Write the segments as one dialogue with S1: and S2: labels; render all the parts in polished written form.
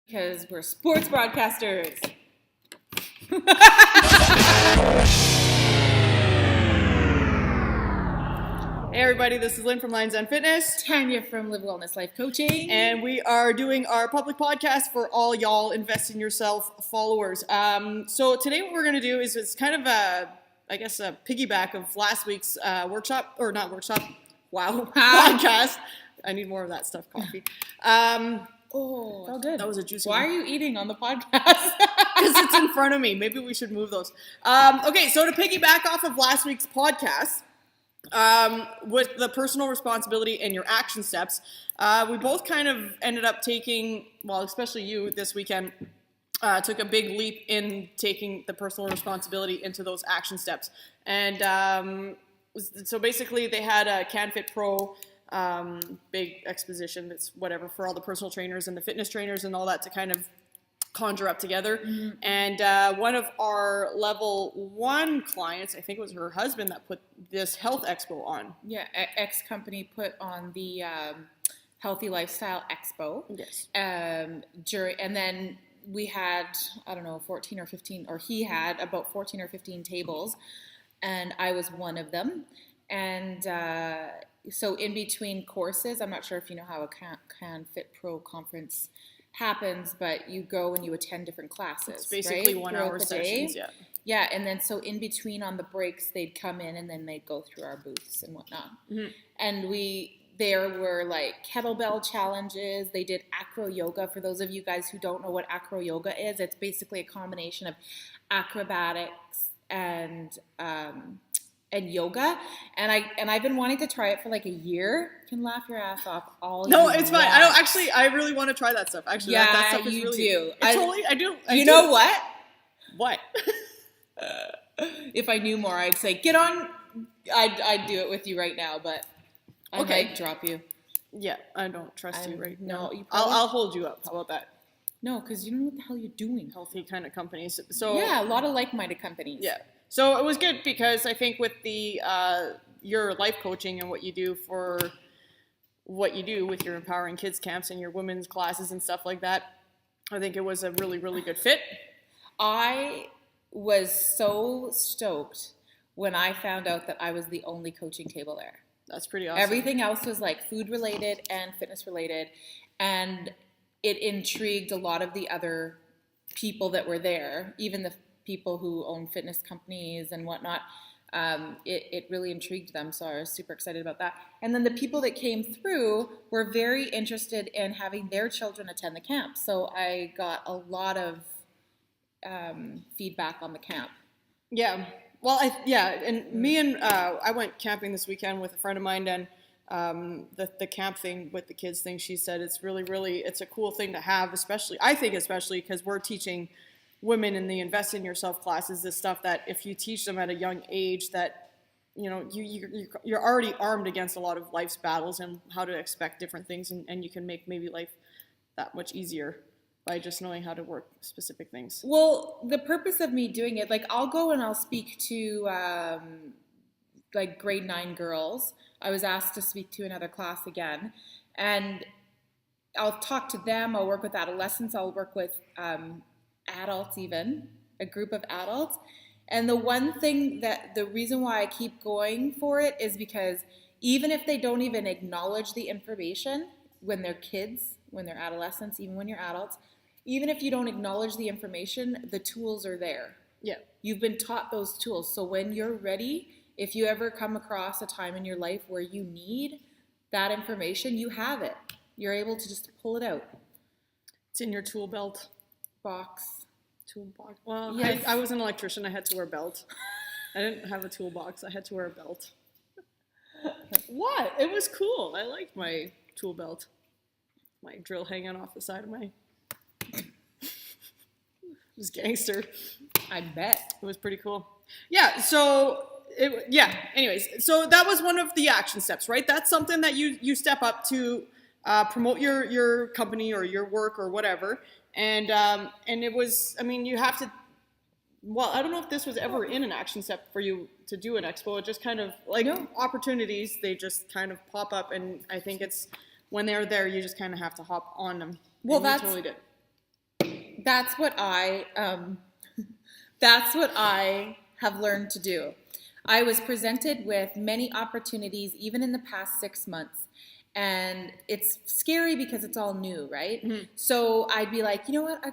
S1: Because we're sports broadcasters.
S2: Hey everybody, this is Lynn from Lions Den Fitness.
S1: Tanya from Live Wellness Life Coaching.
S2: And we are doing our public podcast for all y'all Invest in Yourself followers. So today what we're going to do is it's kind of a piggyback of last week's podcast. I need more of that stuff, coffee.
S1: Oh, felt good.
S2: That was a juicy
S1: Why
S2: one.
S1: are you eating on the podcast?
S2: Because it's in front of me. Maybe we should move those. Okay, so to piggyback off of last week's podcast, with the personal responsibility and your action steps, we both kind of ended up taking, well, especially you this weekend, took a big leap in taking the personal responsibility into those action steps. And so basically they had a CanFit Pro big exposition that's whatever for all the personal trainers and the fitness trainers and all that to kind of conjure up together. Mm-hmm. And one of our level 1 clients, I think it was her husband, that put this health expo on.
S1: Yeah, X company put on the Healthy Lifestyle Expo.
S2: Yes.
S1: And then we had, I don't know, 14 or 15, or he had about 14 or 15 tables, and I was one of them. And so in between courses, I'm not sure if you know how a CanFit Pro conference happens, but you go and you attend different classes.
S2: It's basically
S1: right?
S2: 1 hour sessions,
S1: yeah. Yeah, and then so in between on the breaks, they'd come in and then they'd go through our booths and whatnot. Mm-hmm. And there were like kettlebell challenges. They did acro yoga. For those of you guys who don't know what acro yoga is, it's basically a combination of acrobatics and yoga, and I've been wanting to try it for like a year. You can laugh your ass off all you
S2: No, it's
S1: want.
S2: fine. I really want to try that stuff. Actually,
S1: yeah,
S2: that stuff is
S1: you
S2: really,
S1: do.
S2: I do.
S1: You know what?
S2: What?
S1: If I knew more, I'd say get on. I'd do it with you right now, but I might drop you.
S2: Yeah, I don't trust you right now.
S1: No,
S2: I'll hold you up. How about that?
S1: No, because you don't know what the hell you're doing.
S2: Healthy kind of companies. So
S1: yeah, a lot of like-minded companies.
S2: Yeah. So it was good because I think with the your life coaching and what you do with your empowering kids camps and your women's classes and stuff like that, I think it was a really, really good fit.
S1: I was so stoked when I found out that I was the only coaching table there.
S2: That's pretty awesome.
S1: Everything else was like food related and fitness related, and it intrigued a lot of the other people that were there, even the people who own fitness companies and whatnot. It really intrigued them, so I was super excited about that. And then the people that came through were very interested in having their children attend the camp, so I got a lot of feedback on the camp. Yeah.
S2: Well, and me and I went camping this weekend with a friend of mine, and the camp thing with the kids thing, she said it's really, really, it's a cool thing to have, especially because we're teaching women in the Invest in Yourself classes, this stuff that if you teach them at a young age, that you're already armed against a lot of life's battles and how to expect different things, and you can make maybe life that much easier by just knowing how to work specific things.
S1: Well, the purpose of me doing it, like I'll go and I'll speak to like grade 9 girls. I was asked to speak to another class again, and I'll talk to them. I'll work with adolescents. I'll work with adults, even a group of adults. And the reason why I keep going for it is because even if they don't even acknowledge the information when they're kids, when they're adolescents, even when you're adults, even if you don't acknowledge the information, the tools are there.
S2: Yeah.
S1: You've been taught those tools. So when you're ready, if you ever come across a time in your life where you need that information, you have it. You're able to just pull it out.
S2: It's in your tool belt.
S1: Toolbox.
S2: Well, yes. I was an electrician. I had to wear a belt. I didn't have a toolbox. I had to wear a belt. What? It was cool. I liked my tool belt. My drill hanging off the side of my... It was gangster.
S1: I bet.
S2: It was pretty cool. Yeah, anyways. So that was one of the action steps, right? That's something that you step up to promote your company or your work or whatever. And it was, you have to, well, I don't know if this was ever in an action step for you to do an expo. It just kind of, opportunities, they just kind of pop up, and I think it's, when they're there, you just kind of have to hop on them.
S1: Well,
S2: that's totally did.
S1: that's what that's what I have learned to do. I was presented with many opportunities, even in the past 6 months. And it's scary because it's all new, right?
S2: Mm-hmm.
S1: So I'd be like, you know what,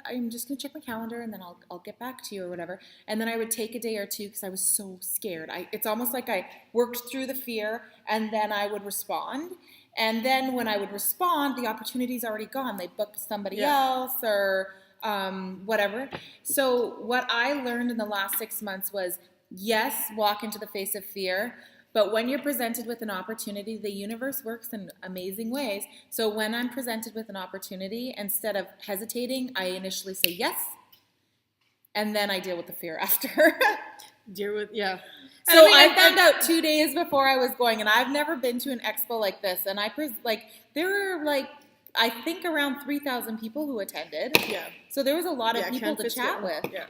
S1: I'm just gonna check my calendar and then I'll get back to you or whatever. And then I would take a day or two because I was so scared. It's almost like I worked through the fear and then I would respond. And then when I would respond, the opportunity's already gone. They booked somebody else or whatever. So what I learned in the last 6 months was, yes, walk into the face of fear. But when you're presented with an opportunity, the universe works in amazing ways. So when I'm presented with an opportunity, instead of hesitating, I initially say yes. And then I deal with the fear after.
S2: Yeah.
S1: So I found out 2 days before I was going, and I've never been to an expo like this. And there were I think around 3,000 people who attended.
S2: Yeah.
S1: So there was a lot of people to chat with.
S2: Yeah.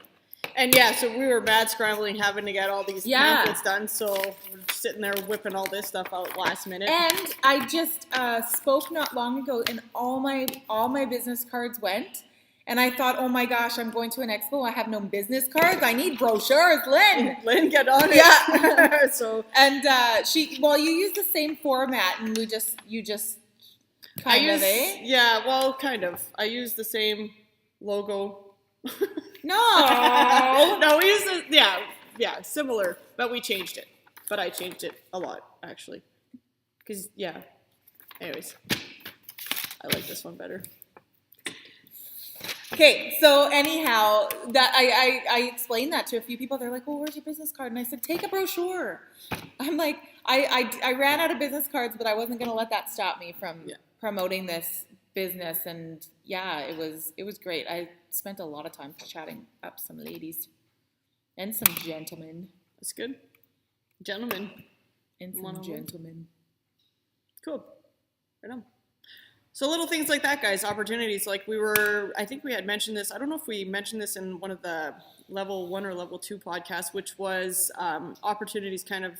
S2: And so we were mad scrambling, having to get all these pamphlets done. So we're sitting there whipping all this stuff out last minute.
S1: And I just spoke not long ago, and all my business cards went. And I thought, oh my gosh, I'm going to an expo. I have no business cards. I need brochures, Lynn.
S2: Lynn, get on it.
S1: Yeah.
S2: So
S1: and you use the same format, and you just kind of, eh?
S2: Yeah, well, kind of. I use the same logo.
S1: No.
S2: No, we use similar, but we changed it. But I changed it a lot, actually. Because, anyways, I like this one better.
S1: Okay, so anyhow, that I explained that to a few people. They're like, well, where's your business card? And I said, take a brochure. I'm like, I ran out of business cards, but I wasn't going to let that stop me from promoting this business. And it was great. I spent a lot of time chatting up some ladies and some gentlemen.
S2: That's good. Gentlemen.
S1: And some gentlemen.
S2: Cool. Right on. So little things like that, guys, opportunities. Like I think we had mentioned this. I don't know if we mentioned this in one of the level 1 or level 2 podcasts, which was opportunities kind of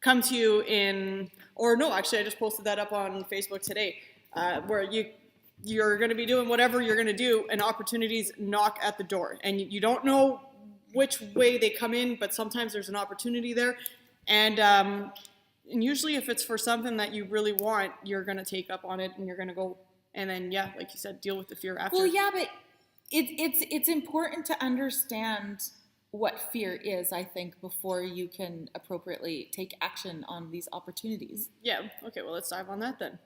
S2: come to you actually I just posted that up on Facebook today, where you're going to be doing whatever you're going to do and opportunities knock at the door. And you don't know which way they come in, but sometimes there's an opportunity there. And usually if it's for something that you really want, you're going to take up on it and you're going to go and then, like you said, deal with the fear after.
S1: Well, yeah, but it's important to understand what fear is, I think, before you can appropriately take action on these opportunities.
S2: Yeah. Okay, well, let's dive on that then.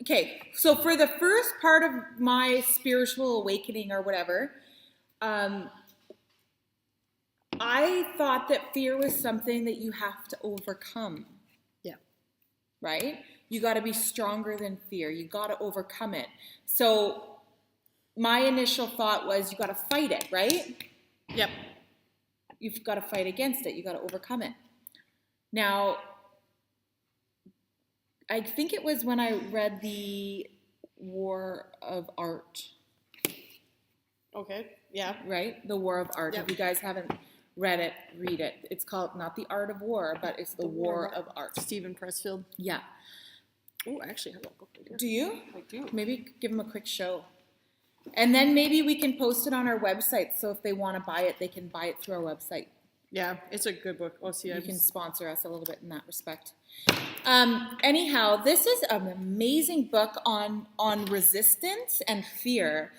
S1: Okay, so for the first part of my spiritual awakening or whatever, I thought that fear was something that you have to overcome.
S2: Yeah.
S1: Right? You got to be stronger than fear. You got to overcome it. So my initial thought was you got to fight it, right?
S2: Yep.
S1: You've got to fight against it. You got to overcome it. Now, I think it was when I read The War of Art.
S2: Okay. Yeah.
S1: Right? The War of Art.
S2: Yep.
S1: If you guys haven't read it, read it. It's called not The Art of War, but it's The War of Art.
S2: Stephen Pressfield.
S1: Yeah.
S2: Oh, I actually have that book right here.
S1: Do you?
S2: I do.
S1: Maybe give them a quick show. And then maybe we can post it on our website, so if they want to buy it, they can buy it through our website.
S2: Yeah, it's a good book. Oh, see,
S1: you can sponsor us a little bit in that respect. Anyhow, this is an amazing book on resistance and fear.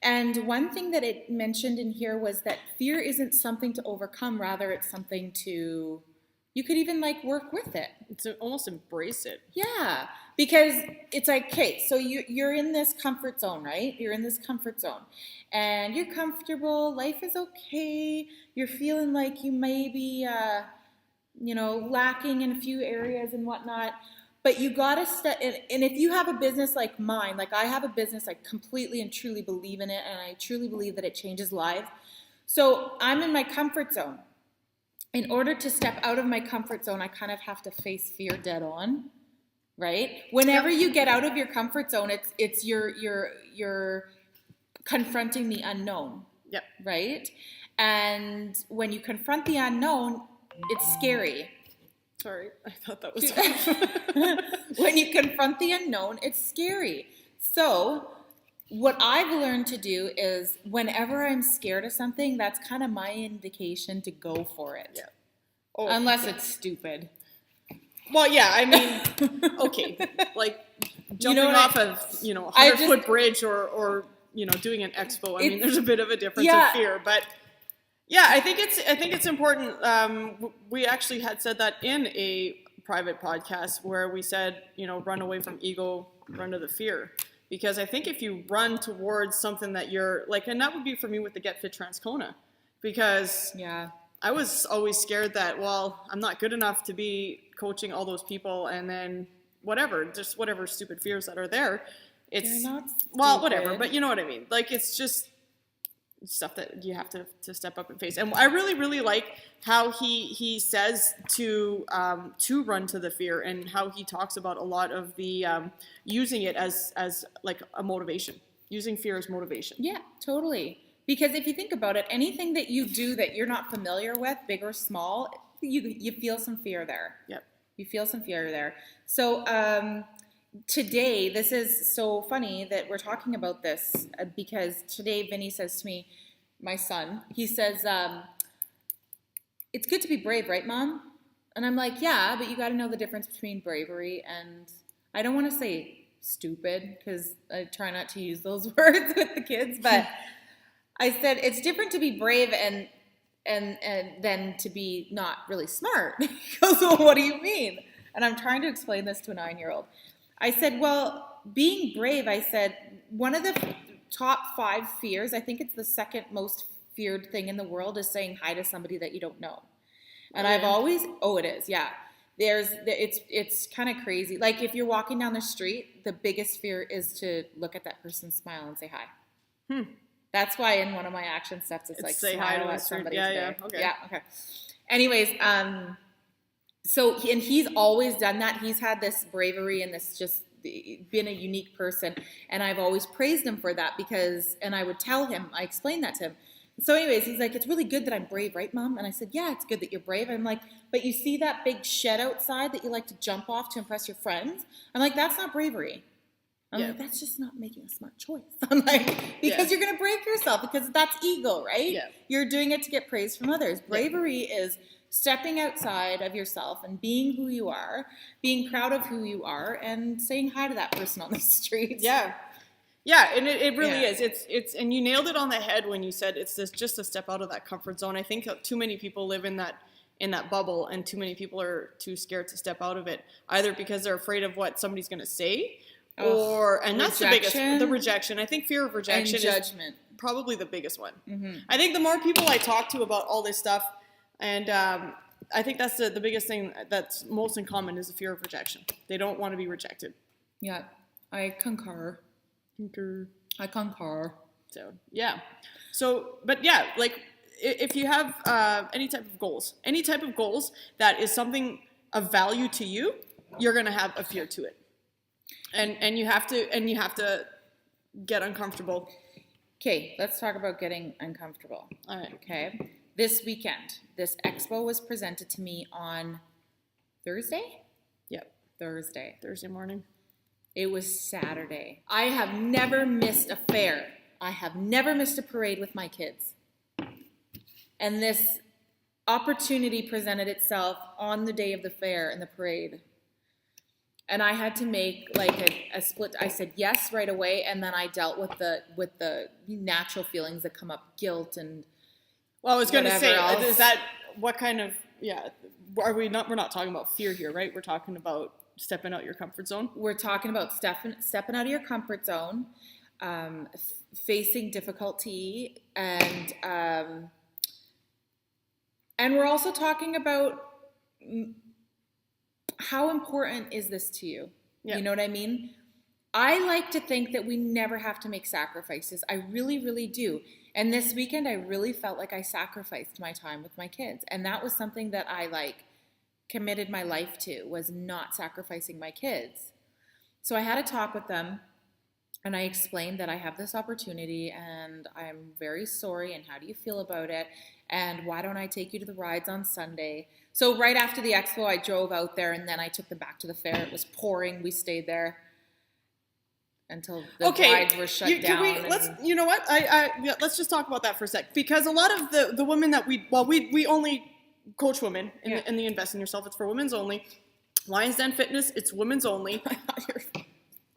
S1: And one thing that it mentioned in here was that fear isn't something to overcome, rather it's something to, you could even work with it.
S2: It's almost embrace it.
S1: Yeah, because it's like, okay, so you're in this comfort zone, right? You're in this comfort zone and you're comfortable, life is okay, you're feeling like you may be, lacking in a few areas and whatnot, but you gotta and if you have a business like mine, like I have a business, I completely and truly believe in it, and I truly believe that it changes lives. So I'm in my comfort zone. In order to step out of my comfort zone, I kind of have to face fear dead on, right? Whenever you get out of your comfort zone, it's you're confronting the unknown.
S2: Yep.
S1: Right? And when you confront the unknown, it's scary.
S2: Sorry, I thought that was
S1: When you confront the unknown, it's scary. So what I've learned to do is whenever I'm scared of something, that's kind of my indication to go for it.
S2: Yeah. Oh,
S1: unless it's stupid.
S2: Well, yeah, I mean, okay, like jumping off of, 100-foot bridge or doing an expo. I mean, there's a bit of a difference of fear, but yeah, I think it's important. We actually had said that in a private podcast where we said, run away from ego, run to the fear. Because I think if you run towards something that you're like, and that would be for me with the Get Fit Transcona, because I was always scared that, well, I'm not good enough to be coaching all those people, and then whatever stupid fears that are there. It's
S1: not
S2: whatever, but you know what I mean. Like, it's just stuff that you have to step up and face. And I really, really like how he says to run to the fear, and how he talks about a lot of the using it as like a motivation, using fear as motivation.
S1: Yeah, totally. Because if you think about it, anything that you do that you're not familiar with, big or small, you feel some fear there.
S2: Yep.
S1: You feel some fear there. So today, this is so funny that we're talking about this because today Vinny says to me, my son, he says, it's good to be brave, right, Mom? And I'm like, yeah, but you got to know the difference between bravery and, I don't want to say stupid because I try not to use those words with the kids, but I said it's different to be brave and than to be not really smart. He goes, well, what do you mean? And I'm trying to explain this to a 9-year-old. I said, well, being brave, I said, one of the top 5 fears, I think it's the second most feared thing in the world, is saying hi to somebody that you don't know. And I've always, it is, yeah. It's kind of crazy. Like if you're walking down the street, the biggest fear is to look at that person, smile, and say hi. That's why in one of my action steps, it's like
S2: say
S1: smile
S2: hi to
S1: at somebody
S2: today.
S1: Okay.
S2: Yeah,
S1: okay. Anyways, so and he's always done that. He's had this bravery and this just been a unique person, and I've always praised him for that and I would tell him, I explained that to him. So anyways, he's like, it's really good that I'm brave, right, Mom? And I said, yeah, it's good that you're brave. I'm like, but you see that big shed outside that you like to jump off to impress your friends? I'm like, that's not bravery. I'm like, that's just not making a smart choice. I'm like, because you're going to break yourself, because that's ego, right?
S2: Yeah.
S1: You're doing it to get praise from others. Bravery is stepping outside of yourself and being who you are, being proud of who you are, and saying hi to that person on the street.
S2: Yeah. Yeah, and it really is. It's and you nailed it on the head when you said it's just a step out of that comfort zone. I think too many people live in that bubble, and too many people are too scared to step out of it, either because they're afraid of what somebody's going to say, and that's the biggest, the rejection. I think fear of rejection
S1: and judgment
S2: is probably the biggest one. Mm-hmm. I think the more people I talk to about all this stuff, and I think that's the biggest thing that's most in common is the fear of rejection. They don't want to be rejected.
S1: Yeah, I concur. I concur.
S2: So, yeah. So, but yeah, like if you have any type of goals that is something of value to you, you're going to have a fear to it. And you have to get uncomfortable.
S1: Okay, let's talk about getting uncomfortable.
S2: All right.
S1: Okay. This weekend, this expo was presented to me on Thursday?
S2: Yep. Thursday morning.
S1: It was Saturday. I have never missed a fair. I have never missed a parade with my kids. And this opportunity presented itself on the day of the fair and the parade. And I had to make like a split. I said yes right away, and then I dealt with the natural feelings that come up, guilt and.
S2: Well, I was going to say, is that what kind of we're not talking about fear here, right? We're talking about stepping out your comfort zone. We're
S1: talking about stepping out of your comfort zone, facing difficulty, and we're also talking about how important is this to you? Yep. You know what I mean? I like to think that we never have to make sacrifices. I really, really do. And this weekend, I really felt like I sacrificed my time with my kids. And that was something that I committed my life to, was not sacrificing my kids. So I had a talk with them, and I explained that I have this opportunity and I'm very sorry, and how do you feel about it? And why don't I take you to the rides on Sunday? So right after the expo, I drove out there, and then I took them back to the fair. It was pouring. We stayed there. until the rides were shut down.
S2: You know what? Yeah, let's just talk about that for a sec, because a lot of the women that we only coach women in the Invest in Yourself. It's for women's only. Lions Den Fitness, it's women's only.
S1: Your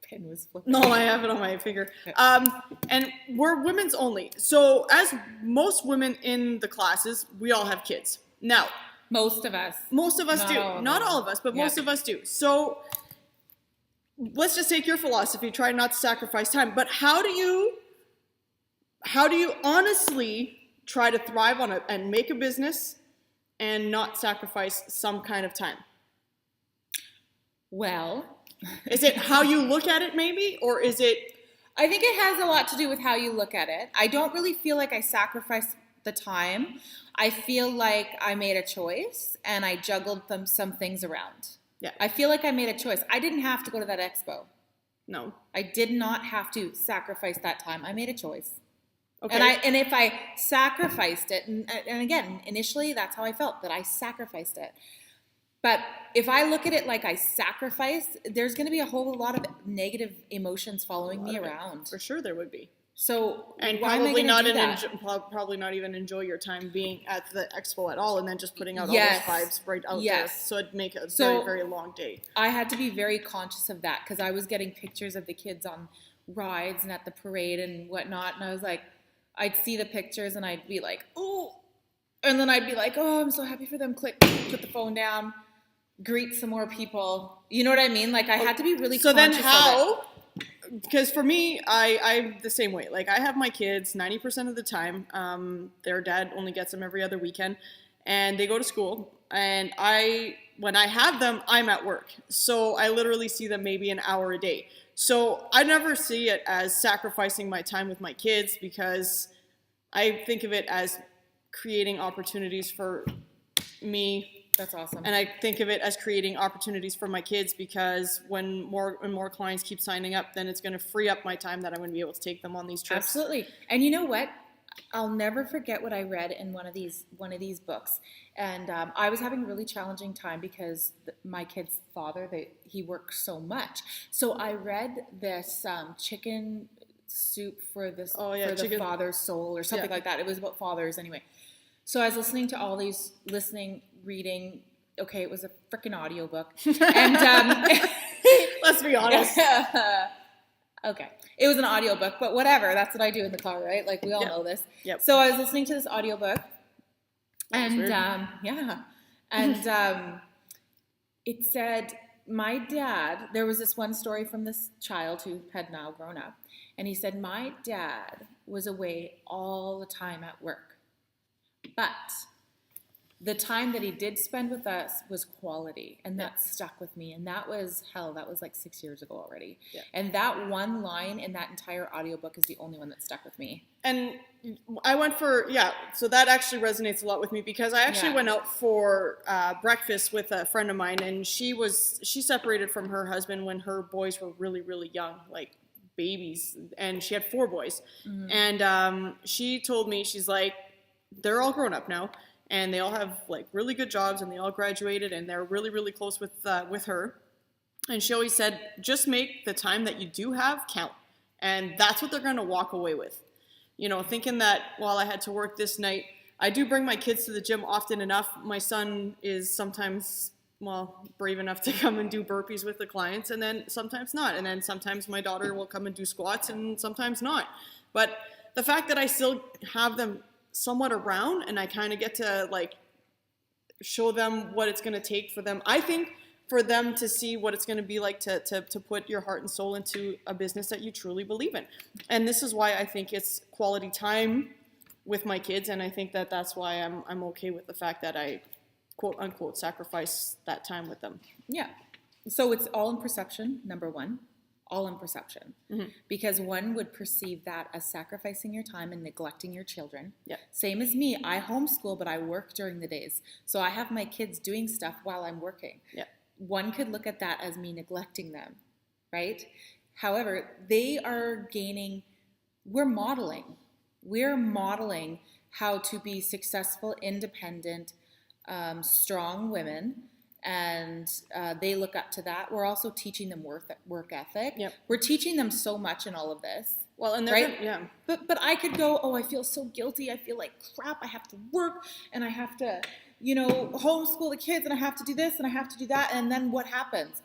S1: pen was flipping.
S2: No, I have it on my finger. And we're women's only. So as most women in the classes, we all have kids. Now,
S1: most of us
S2: do. Not all of us, but most of us do. So let's just take your philosophy, try not to sacrifice time. But how do you honestly try to thrive on it and make a business and not sacrifice some kind of time?
S1: Well,
S2: is it how you look at it maybe, or is it?
S1: I think it has a lot to do with how you look at it. I don't really feel like I sacrificed the time. I feel like I made a choice and I juggled some things around.
S2: Yeah.
S1: I feel like I made a choice. I didn't have to go to that expo.
S2: No.
S1: I did not have to sacrifice that time. I made a choice.
S2: Okay.
S1: And if I sacrificed it, and again, initially that's how I felt, that I sacrificed it. But if I look at it like I sacrificed, there's going to be a whole lot of negative emotions following me around.
S2: For sure there would be.
S1: So
S2: and
S1: why probably
S2: am I
S1: not
S2: probably not even enjoy your time being at the expo at all, and then just putting out all those vibes right out there. So it'd make a very, very long day.
S1: I had to be very conscious of that, because I was getting pictures of the kids on rides and at the parade and whatnot, and I was like, I'd see the pictures and I'd be like, oh, and then I'd be like, oh, I'm so happy for them. Click, put the phone down, greet some more people. You know what I mean? Like, I had to be really conscious of it. So then how?
S2: Because for me, I'm the same way. Like, I have my kids 90% of the time. Their dad only gets them every other weekend, and they go to school. And when I have them, I'm at work. So I literally see them maybe an hour a day. So I never see it as sacrificing my time with my kids, because I think of it as creating opportunities for me.
S1: That's awesome.
S2: And I think of it as creating opportunities for my kids, because when more clients keep signing up, then it's going to free up my time that I'm going to be able to take them on these trips.
S1: Absolutely. And you know what? I'll never forget what I read in one of these books. And I was having a really challenging time because my kid's father, he works so much. So I read this chicken soup for the father's soul or something like that. It was about fathers anyway. So I was listening to all these, reading. Okay, it was a freaking audiobook. And
S2: let's be honest.
S1: Okay. It was an audiobook, but whatever. That's what I do in the car, right? Like, we all know this.
S2: Yep.
S1: So I was listening to this audiobook, and it said, my dad, there was this one story from this child who had now grown up, and he said, my dad was away all the time at work, but the time that he did spend with us was quality, and that stuck with me. And that was like 6 years ago already. Yeah. And that one line in that entire audiobook is the only one that stuck with me.
S2: And I went for, so that actually resonates a lot with me, because I actually went out for breakfast with a friend of mine, and she separated from her husband when her boys were really, really young, like babies, and she had 4 boys. Mm-hmm. And she told me, she's like, they're all grown up now, and they all have like really good jobs, and they all graduated, and they're really, really close with her. And she always said, just make the time that you do have count. And that's what they're going to walk away with. You know, thinking that while I had to work this night, I do bring my kids to the gym often enough. My son is sometimes, brave enough to come and do burpees with the clients, and then sometimes not. And then sometimes my daughter will come and do squats, and sometimes not. But the fact that I still have them somewhat around, and I kind of get to like show them what it's going to take for them. I think for them to see what it's going to be like to put your heart and soul into a business that you truly believe in. And this is why I think it's quality time with my kids, and I think that that's why I'm okay with the fact that I quote unquote sacrifice that time with them.
S1: Yeah. So it's all in perception, number one. All in perception. Mm-hmm. Because one would perceive that as sacrificing your time and neglecting your children. Yep. Same as me. I homeschool, but I work during the days. So I have my kids doing stuff while I'm working. Yep. One could look at that as me neglecting them, right? However, they are gaining, we're modeling how to be successful, independent, strong women. and they look up to that. We're also teaching them work ethic.
S2: Yep.
S1: We're teaching them so much in all of this.
S2: Well, and they're
S1: right?
S2: yeah.
S1: But I could go, oh, I feel so guilty. I feel like crap. I have to work and I have to, homeschool the kids and I have to do this and I have to do that. And then what happens?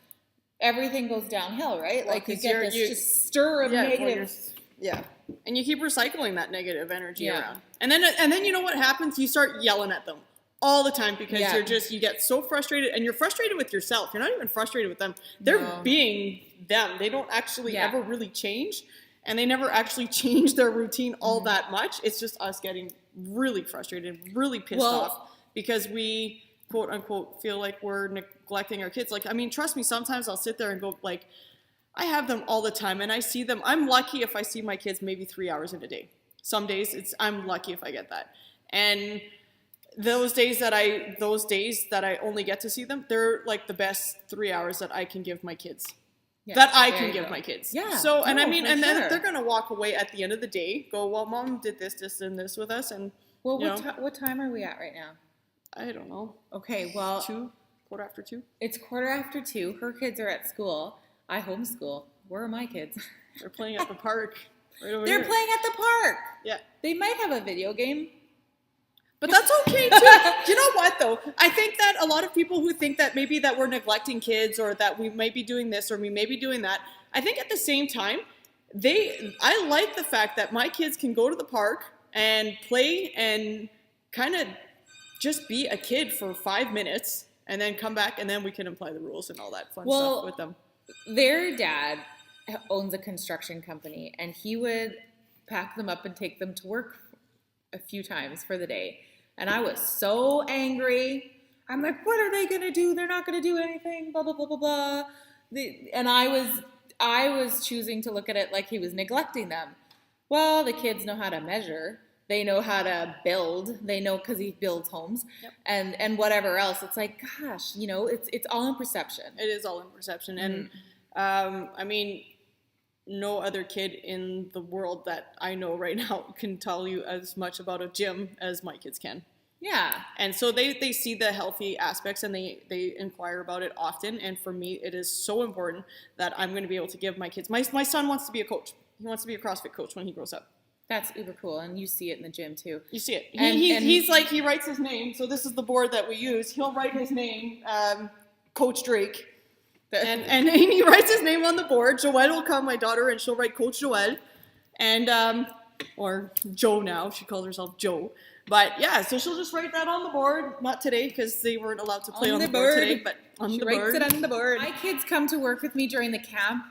S1: Everything goes downhill, right?
S2: Well,
S1: like you get this just stir of negative.
S2: Yeah. And you keep recycling that negative energy around. And then you know what happens? You start yelling at them all the time because you get so frustrated, and you're frustrated with yourself. You're not even frustrated with them. They're being them. They don't actually ever really change, and they never actually change their routine all that much. It's just us getting really frustrated, really pissed off because we, quote unquote, feel like we're neglecting our kids. Like, I mean, trust me, sometimes I'll sit there and go, like, I have them all the time and I see them. I'm lucky if I see my kids maybe 3 hours in a day. Some days I'm lucky if I get that. And those days that I only get to see them, they're like the best 3 hours that I can give my kids. Yeah, that I can give my kids. Yeah. So, and I mean, and then they're going to walk away at the end of the day, go, well, mom did this, and this with us. And,
S1: well, what time are we at right now?
S2: I don't know.
S1: Okay, well.
S2: 2:15.
S1: It's 2:15. Her kids are at school. I homeschool. Where are my kids?
S2: They're playing at the park. Right over
S1: They're
S2: here.
S1: playing at the park.
S2: Yeah.
S1: They might have a video game.
S2: But that's okay too. You know what though? I think that a lot of people who think that maybe that we're neglecting kids or that we might be doing this or we may be doing that, I think at the same time, I like the fact that my kids can go to the park and play and kind of just be a kid for 5 minutes and then come back and then we can apply the rules and all that fun stuff with them.
S1: Their dad owns a construction company, and he would pack them up and take them to work a few times for the day. And I was so angry. I'm like, what are they going to do? They're not going to do anything, blah, blah, blah, blah, blah. And I was choosing to look at it like he was neglecting them. Well, the kids know how to measure. They know how to build. They know because he builds homes and whatever else. It's like, gosh, it's all in perception.
S2: It is all in perception. And I mean, no other kid in the world that I know right now can tell you as much about a gym as my kids can.
S1: Yeah.
S2: And so they see the healthy aspects and they inquire about it often. And for me, it is so important that I'm going to be able to give my kids. My son wants to be a coach. He wants to be a CrossFit coach when he grows up.
S1: That's uber cool, and you see it in the gym too.
S2: You see it. He's like, he writes his name. So this is the board that we use. He'll write his name, Coach Drake, and he writes his name on the board. Joelle will come, my daughter, and she'll write Coach Joelle, and or Joe now. She calls herself Joe. But yeah, so she'll just write that on the board. Not today because they weren't allowed to play on the board today, but on the board. She writes it on the board. My kids come to work with me during the camp.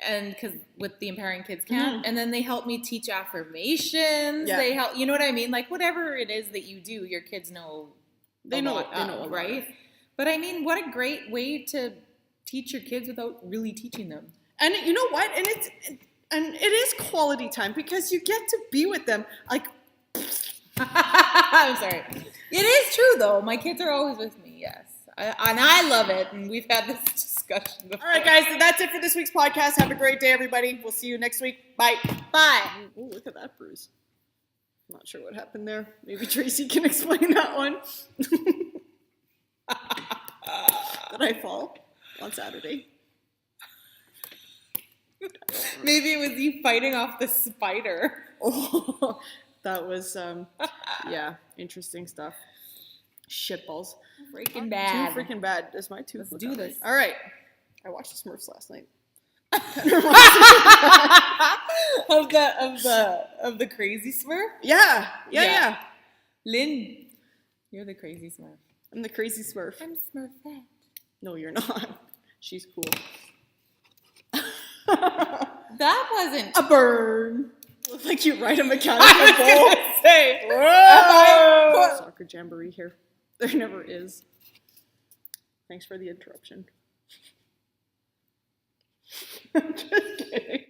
S2: And because with the Empowering Kids Camp, and then they help me teach affirmations. Yeah. They help, you know what I mean? Like whatever it is that you do, your kids know. They know, right? But I mean, what a great way to teach your kids without really teaching them. And you know what? And it is quality time because you get to be with them. Like, I'm sorry. It is true though. My kids are always with me. Yes. And I love it, and we've had this discussion before. All right, guys, so that's it for this week's podcast. Have a great day, everybody. We'll see you next week. Bye. Bye. Oh, look at that bruise. I'm not sure what happened there. Maybe Tracy can explain that one. Did I fall on Saturday? Maybe it was you fighting off the spider. Oh, that was, interesting stuff. Shitballs. Freaking bad. Too freaking bad. That's my tooth. Let's do this. All right. I watched the Smurfs last night. of the crazy Smurf? Yeah. Lynn, you're the crazy Smurf. I'm the crazy Smurf. I'm Smurfette. No, you're not. She's cool. That wasn't a burn. Looks like you ride a mechanical bull. Say, whoa! Soccer jamboree here. There never is. Thanks for the interruption. I'm just kidding.